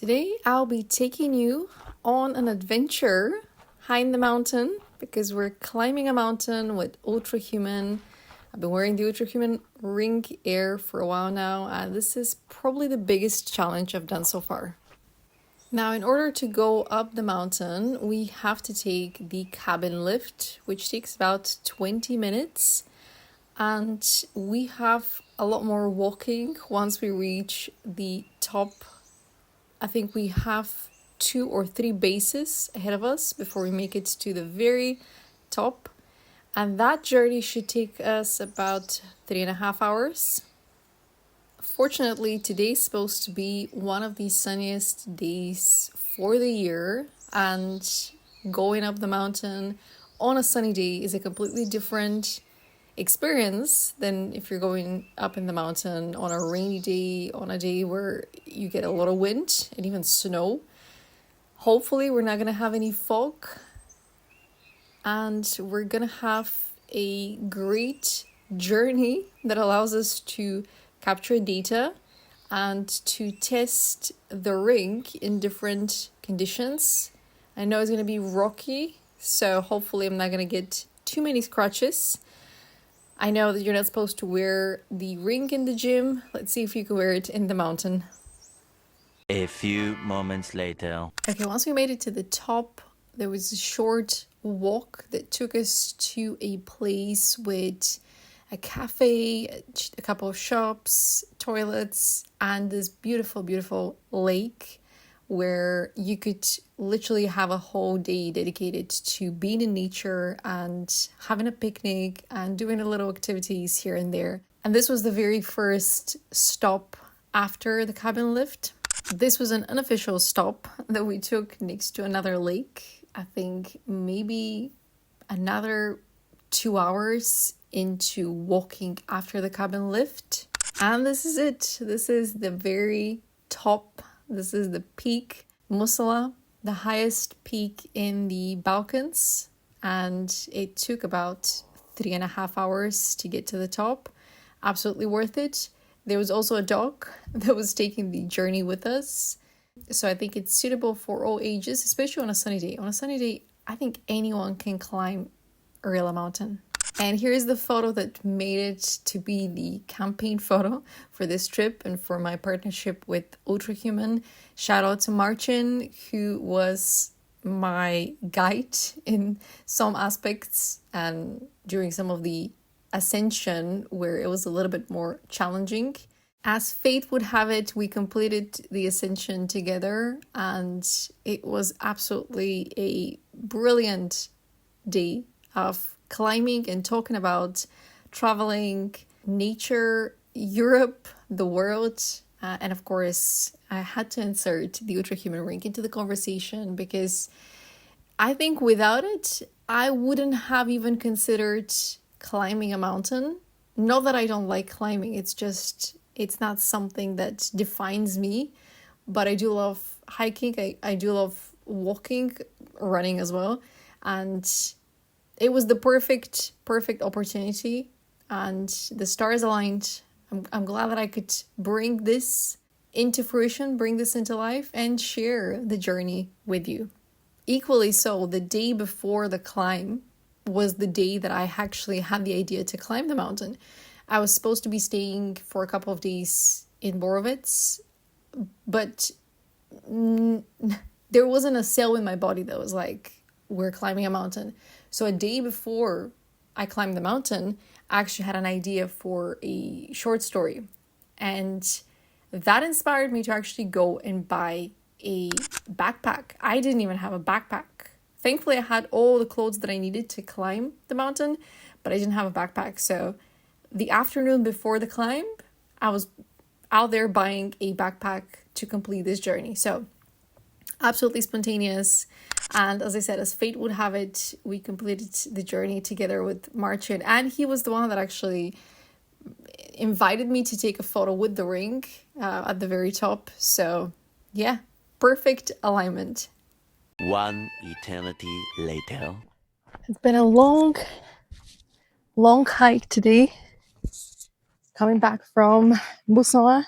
Today I'll be taking you on an adventure high in the mountain because we're climbing a mountain with Ultrahuman. I've been wearing the Ultrahuman Ring Air for a while now, and this is probably the biggest challenge I've done so far. Now, in order to go up the mountain, we have to take the cabin lift, which takes about 20 minutes. And we have a lot more walking once we reach the top. I think we have 2 or 3 bases ahead of us before we make it to the very top. And that journey should take us about 3.5 hours. Fortunately, today's supposed to be one of the sunniest days for the year, and going up the mountain on a sunny day is a completely different experience than if you're going up in the mountain on a rainy day, on a day where you get a lot of wind and even snow. Hopefully we're not gonna have any fog, and we're gonna have a great journey that allows us to capture data and to test the ring in different conditions. I know it's gonna be rocky, so hopefully I'm not gonna get too many scratches. I know that you're not supposed to wear the ring in the gym. Let's see if you can wear it in the mountain. A few moments later. Okay, once we made it to the top, there was a short walk that took us to a place with a cafe, a couple of shops, toilets, and this beautiful, beautiful lake where you could literally have a whole day dedicated to being in nature and having a picnic and doing a little activities here and there. And this was the very first stop after the cabin lift. This was an unofficial stop that we took next to another lake. I think maybe another 2 hours into walking after the cabin lift. And this is it. This is the very top. This is the peak, Musala, the highest peak in the Balkans. And it took about 3.5 hours to get to the top. Absolutely worth it. There was also a dog that was taking the journey with us. So I think it's suitable for all ages, especially on a sunny day. On a sunny day, I think anyone can climb Rila mountain. And here's the photo that made it to be the campaign photo for this trip and for my partnership with Ultrahuman. Shout out to Marcin, who was my guide in some aspects and during some of the Ascension where it was a little bit more challenging. As fate would have it, we completed the Ascension together, and it was absolutely a brilliant day of climbing and talking about traveling, nature, Europe, the world, and of course, I had to insert the Ultrahuman Ring into the conversation because I think without it, I wouldn't have even considered climbing a mountain. Not that I don't like climbing, it's not something that defines me, but I do love hiking, I do love walking, running as well, and it was the perfect opportunity, and the stars aligned. I'm glad that I could bring this into fruition, bring this into life, and share the journey with you. Equally so, the day before the climb was the day that I actually had the idea to climb the mountain. I was supposed to be staying for a couple of days in Borovets, but there wasn't a cell in my body that was like, we're climbing a mountain. So a day before I climbed the mountain, I actually had an idea for a short story. And that inspired me to actually go and buy a backpack. I didn't even have a backpack. Thankfully, I had all the clothes that I needed to climb the mountain, but I didn't have a backpack. So the afternoon before the climb, I was out there buying a backpack to complete this journey. So absolutely spontaneous. And as I said, as fate would have it, we completed the journey together with Marcin. And he was the one that actually invited me to take a photo with the ring at the very top. So yeah, perfect alignment. One eternity later. It's been a long hike today. Coming back from Musala.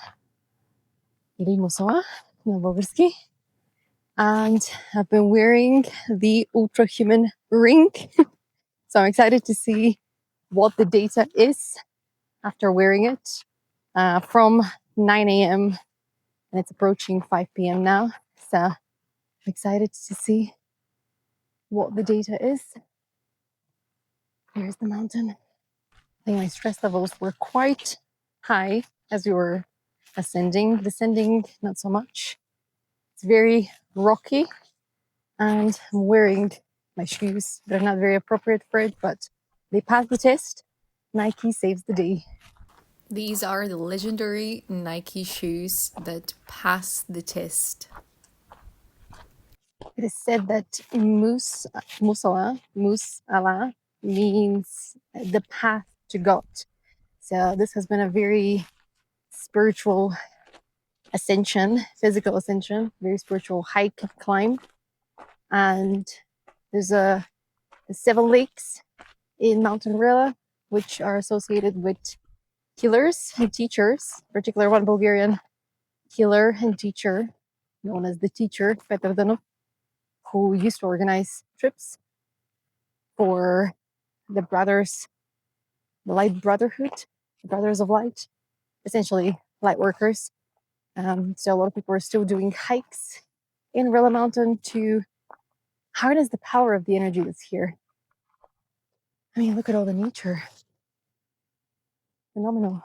na български. And I've been wearing the Ultrahuman Ring. So I'm excited to see what the data is after wearing it from 9 a.m. and it's approaching 5 p.m. now. So I'm excited to see what the data is. Here's the mountain. I think my stress levels were quite high as we were ascending. Descending, not so much. It's very rocky, and I'm wearing my shoes. They're not very appropriate for it, but they passed the test. Nike saves the day. These are the legendary Nike shoes that pass the test. It is said that Musala means the path to God. So this has been a very spiritual ascension, physical ascension, very spiritual hike, climb. And there's the 7 lakes in Mountain Rila, which are associated with healers and teachers, particularly one Bulgarian healer and teacher known as the teacher, Petar Danov, who used to organize trips for the brothers, the Light Brotherhood, the Brothers of Light, essentially light workers. So a lot of people are still doing hikes in Rila Mountain to harness the power of the energy that's here. I mean, look at all the nature. Phenomenal.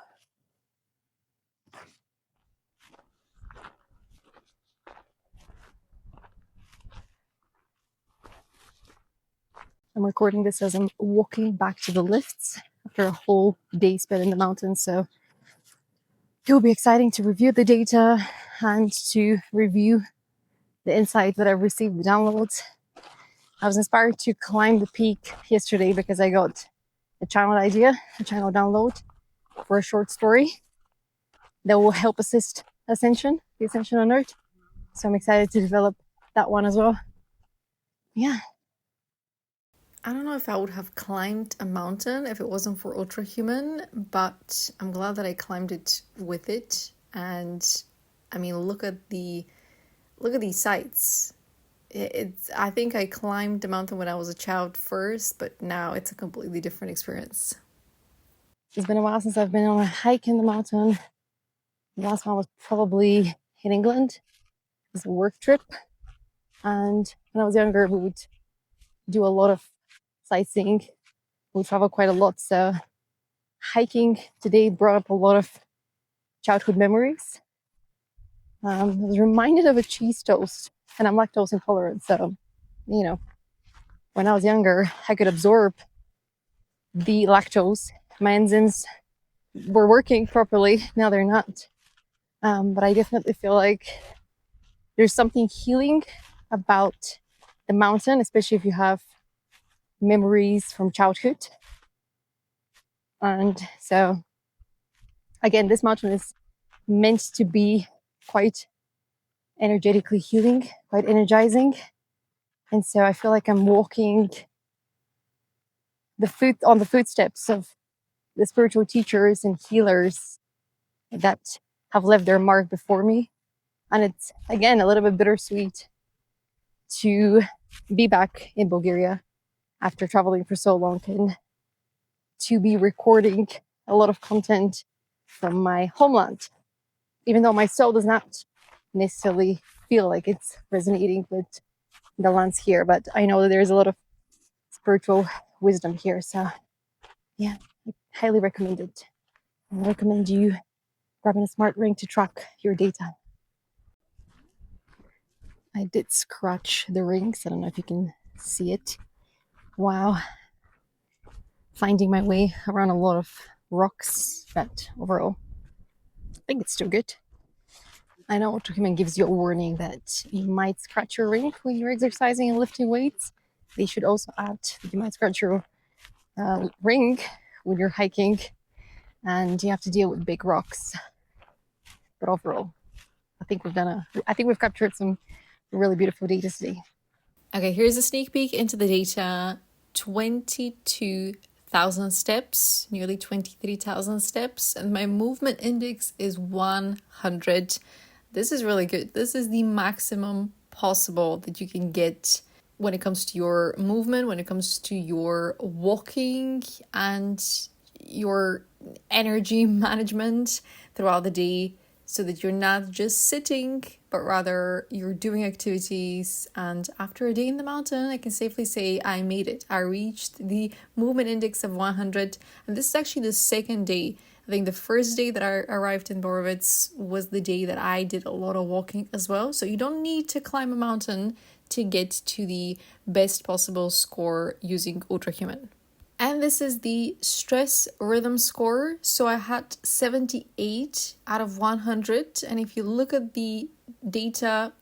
I'm recording this as I'm walking back to the lifts after a whole day spent in the mountains. So it will be exciting to review the data and to review the insights that I've received, the downloads. I was inspired to climb the peak yesterday because I got a channel idea, a channel download for a short story that will help assist Ascension, the Ascension on Earth. So I'm excited to develop that one as well. Yeah. I don't know if I would have climbed a mountain if it wasn't for Ultrahuman, but I'm glad that I climbed it with it. And I mean, look at these sights. I think I climbed the mountain when I was a child first, but now it's a completely different experience. It's been a while since I've been on a hike in the mountain. The last one was probably in England. It was a work trip. And when I was younger, we would do a lot of sightseeing. We travel quite a lot. So hiking today brought up a lot of childhood memories. I was reminded of a cheese toast, and I'm lactose intolerant. So, you know, when I was younger, I could absorb the lactose. My enzymes were working properly. Now they're not. But I definitely feel like there's something healing about the mountain, especially if you have memories from childhood. And so, again, this mountain is meant to be quite energetically healing, quite energizing. And so I feel like I'm walking on the footsteps of the spiritual teachers and healers that have left their mark before me. And it's, again, a little bit bittersweet to be back in Bulgaria after traveling for so long and to be recording a lot of content from my homeland, even though my soul does not necessarily feel like it's resonating with the lands here. But I know that there's a lot of spiritual wisdom here. So yeah, I highly recommend it. I recommend you grabbing a smart ring to track your data. I did scratch the rings. I don't know if you can see it. Wow. Finding my way around a lot of rocks, but overall, I think it's still good. I know Ultrahuman gives you a warning that you might scratch your ring when you're exercising and lifting weights. They should also add that you might scratch your ring when you're hiking and you have to deal with big rocks. But overall, I think we've captured some really beautiful data today. Okay, here's a sneak peek into the data. 22,000 steps, nearly 23,000 steps, and my movement index is 100. this is really good. This is the maximum possible that you can get when it comes to your movement, when it comes to your walking and your energy management throughout the day, so that you're not just sitting, but rather you're doing activities. And after a day in the mountain, I can safely say I made it. I reached the movement index of 100. And this is actually the second day. I think the first day that I arrived in Borovitz was the day that I did a lot of walking as well. So you don't need to climb a mountain to get to the best possible score using Ultrahuman. And this is the stress rhythm score. So I had 78 out of 100. And if you look at the data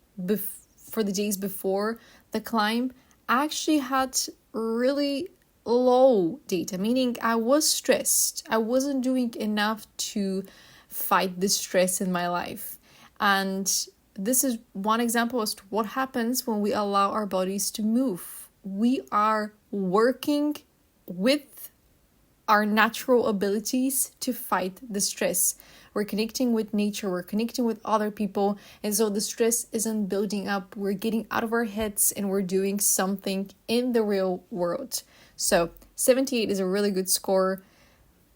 for the days before the climb, I actually had really low data, meaning I was stressed. I wasn't doing enough to fight the stress in my life. And this is one example as to what happens when we allow our bodies to move. We are working with our natural abilities to fight the stress. We're connecting with nature, we're connecting with other people, and so the stress isn't building up. We're getting out of our heads and we're doing something in the real world. So 78 is a really good score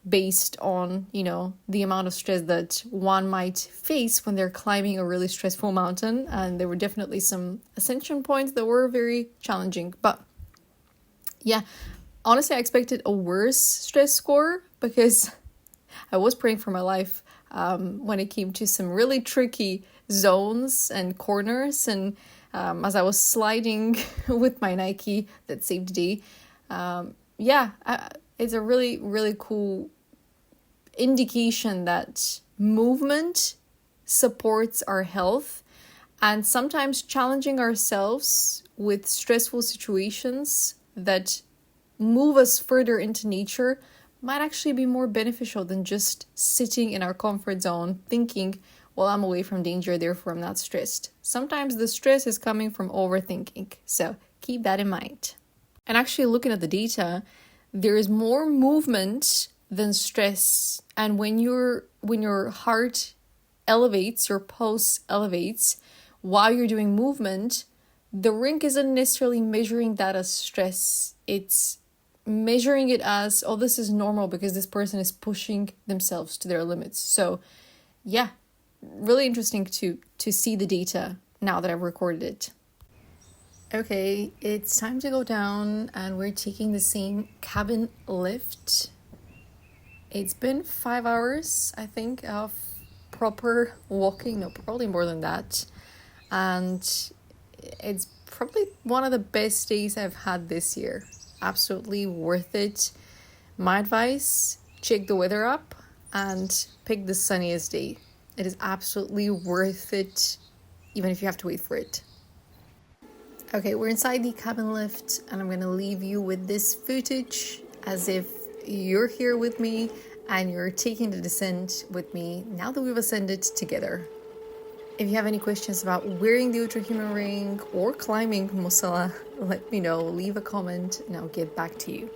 based on, the amount of stress that one might face when they're climbing a really stressful mountain. And there were definitely some ascension points that were very challenging. But yeah, honestly, I expected a worse stress score because I was praying for my life when it came to some really tricky zones and corners. And as I was sliding with my Nike that saved the day, it's a really, really cool indication that movement supports our health, and sometimes challenging ourselves with stressful situations that move us further into nature might actually be more beneficial than just sitting in our comfort zone thinking, well, I'm away from danger, therefore I'm not stressed. Sometimes the stress is coming from overthinking, so keep that in mind. And actually looking at the data, there is more movement than stress. And when your heart elevates, your pulse elevates while you're doing movement, the ring isn't necessarily measuring that as stress. It's measuring it as, oh, this is normal because this person is pushing themselves to their limits. So yeah, really interesting to see the data now that I've recorded it. Okay, it's time to go down and we're taking the same cabin lift. It's been 5 hours, I think, of proper walking, no, probably more than that. And it's probably one of the best days I've had this year. Absolutely worth it. My advice, check the weather up and pick the sunniest day. It is absolutely worth it, even if you have to wait for it. Okay, we're inside the cabin lift and I'm going to leave you with this footage as if you're here with me and you're taking the descent with me now that we've ascended together. If you have any questions about wearing the Ultrahuman ring or climbing Musala, let me know, leave a comment and I'll get back to you.